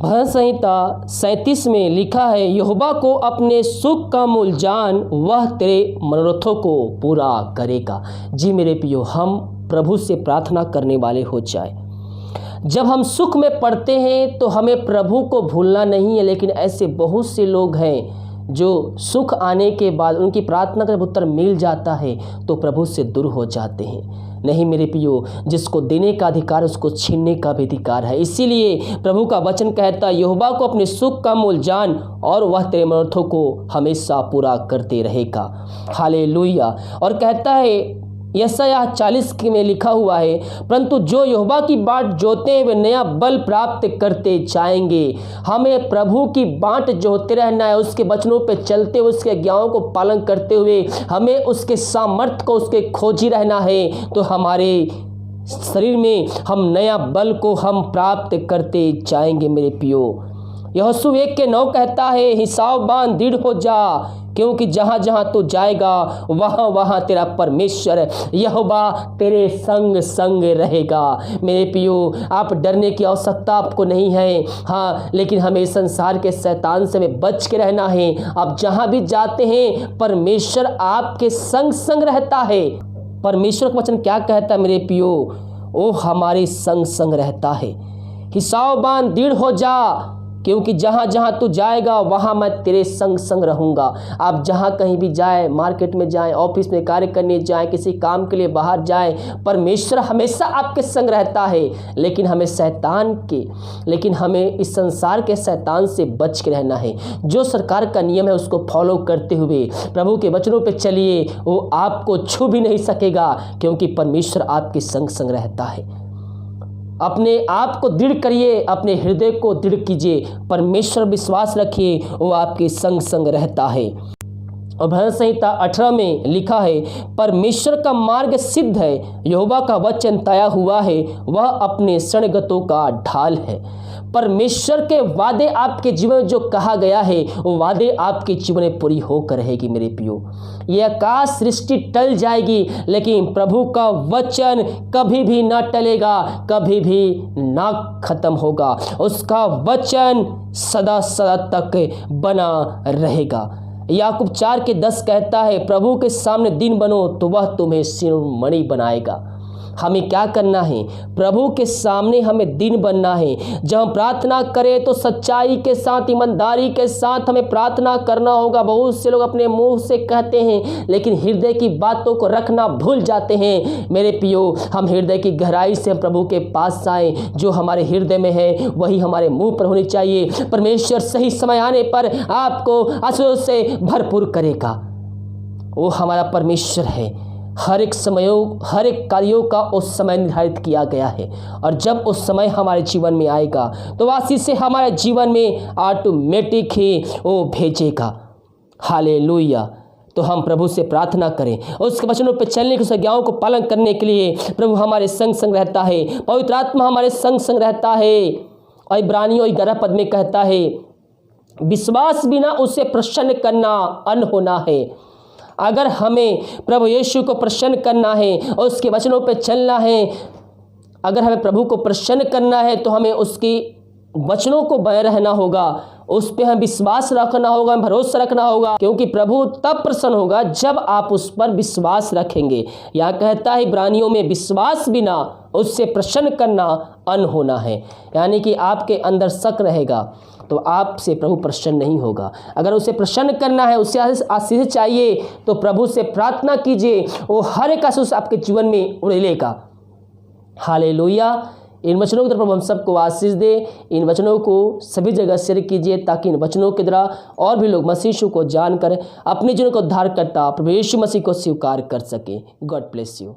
भजन संहिता 37 में लिखा है, यहोवा को अपने सुख का मूल जान, वह तेरे मनोरथों को पूरा करेगा। जी मेरे प्रियो, हम प्रभु से प्रार्थना करने वाले हो जाए। जब हम सुख में पड़ते हैं तो हमें प्रभु को भूलना नहीं है, लेकिन ऐसे बहुत से लोग हैं जो सुख आने के बाद उनकी प्रार्थना का जब उत्तर मिल जाता है तो प्रभु से दूर हो जाते हैं। नहीं मेरे प्रियो, जिसको देने का अधिकार उसको छीनने का भी अधिकार है। इसीलिए प्रभु का वचन कहता है, यहोवा को अपने सुख का मूल जान और वह तेरे मनोरथों को हमेशा पूरा करते रहेगा। हालेलुया। और कहता है यशायाह 40 में लिखा हुआ है, परंतु जो यहोवा की बाट जोते हैं वे नया बल प्राप्त करते जाएंगे। हमें प्रभु की बाट जोते रहना है, उसके वचनों पे चलते हुए, उसके आज्ञाओं को पालन करते हुए हमें उसके सामर्थ्य को उसके खोजी रहना है। तो हमारे शरीर में हम नया बल को हम प्राप्त करते जाएंगे मेरे प्रियो। यहोशू 1:9 कहता है, हिसाब बांध दृढ़ हो जा, क्योंकि जहाँ जहाँ तू जाएगा वहाँ वहाँ तेरा परमेश्वर यहोवा तेरे संग संग रहेगा। मेरे प्रियो, आप डरने की आवश्यकता आपको नहीं है। हाँ, लेकिन हमें संसार के शैतान से हमें बच के रहना है। आप जहाँ भी जाते हैं परमेश्वर आपके संग संग रहता है। परमेश्वर का वचन क्या कहता है मेरे प्रियो? वो हमारे संग संग रहता है। हिसाब बांध दृढ़ हो जा, क्योंकि जहाँ जहाँ तू जाएगा वहाँ मैं तेरे संग संग रहूँगा। आप जहाँ कहीं भी जाए, मार्केट में जाएं, ऑफिस में कार्य करने जाएं, किसी काम के लिए बाहर जाएं, परमेश्वर हमेशा आपके संग रहता है। लेकिन हमें इस संसार के शैतान से बच के रहना है। जो सरकार का नियम है उसको फॉलो करते हुए प्रभु के वचनों पे चलिए, वो आपको छू भी नहीं सकेगा, क्योंकि परमेश्वर आपके संग संग रहता है। अपने आप को दृढ़ करिए, अपने हृदय को दृढ़ कीजिए, परमेश्वर विश्वास रखिए, वो आपके संग संग रहता है। और भजन संहिता 18 में लिखा है, परमेश्वर का मार्ग सिद्ध है, यहोवा का वचन तया हुआ है, वह अपने शरणगतों का ढाल है। परमेश्वर के वादे आपके जीवन में जो कहा गया है वो वादे आपके जीवन में पूरी होकर रहेगी मेरे प्रियो। ये आकाश सृष्टि टल जाएगी, लेकिन प्रभु का वचन कभी भी ना टलेगा, कभी भी ना खत्म होगा। उसका वचन सदा सदा तक बना रहेगा। याकूब 4:10 कहता है, प्रभु के सामने दिन बनो तो वह तुम्हें शिरोमणि बनाएगा। हमें क्या करना है? प्रभु के सामने हमें दिन बनना है। जब हम प्रार्थना करें तो सच्चाई के साथ, ईमानदारी के साथ हमें प्रार्थना करना होगा। बहुत से लोग अपने मुंह से कहते हैं, लेकिन हृदय की बातों को रखना भूल जाते हैं। मेरे प्रियो, हम हृदय की गहराई से प्रभु के पास आए। जो हमारे हृदय में है वही हमारे मुंह पर होनी चाहिए। परमेश्वर सही समय आने पर आपको आशीषों से भरपूर करेगा। वो हमारा परमेश्वर है। हर एक कार्यों का उस समय निर्धारित किया गया है, और जब उस समय हमारे जीवन में आएगा तो आशीष से हमारे जीवन में ऑटोमेटिक ही वो भेजेगा। हालेलुया। तो हम प्रभु से प्रार्थना करें, उसके वचनों पर चलने की, उस आज्ञाओं को पालन करने के लिए प्रभु हमारे संग संग रहता है। पवित्र आत्मा हमारे संग संग रहता है। और इब्रानियों 11 पद में कहता है, विश्वास बिना उसे प्रसन्न करना अनहोना है। अगर हमें प्रभु यीशु को प्रसन्न करना है और उसके वचनों पर चलना है, अगर हमें प्रभु को प्रसन्न करना है तो हमें उसकी वचनों को बने रहना होगा, उस पर हमें विश्वास रखना होगा, भरोसा रखना होगा, क्योंकि प्रभु तब प्रसन्न होगा जब आप उस पर विश्वास रखेंगे। यहाँ कहता है इब्रानियों में, विश्वास बिना उससे प्रसन्न करना अनहोना है। यानी कि आपके अंदर शक रहेगा तो आपसे प्रभु प्रसन्न नहीं होगा। अगर उसे प्रसन्न करना है, उससे आशीष चाहिए, तो प्रभु से प्रार्थना कीजिए, वो हर एक आशीष आपके जीवन में उड़ेलेगा। हालेलुया। इन वचनों की तरफ प्रभु हम सबको आशीष दे। इन वचनों को सभी जगह शेयर कीजिए, ताकि इन वचनों के द्वारा और भी लोग मसीह यीशु को जानकर अपने जीवन को उद्धार करता प्रभु यीशु मसीह को स्वीकार कर सके। God bless you.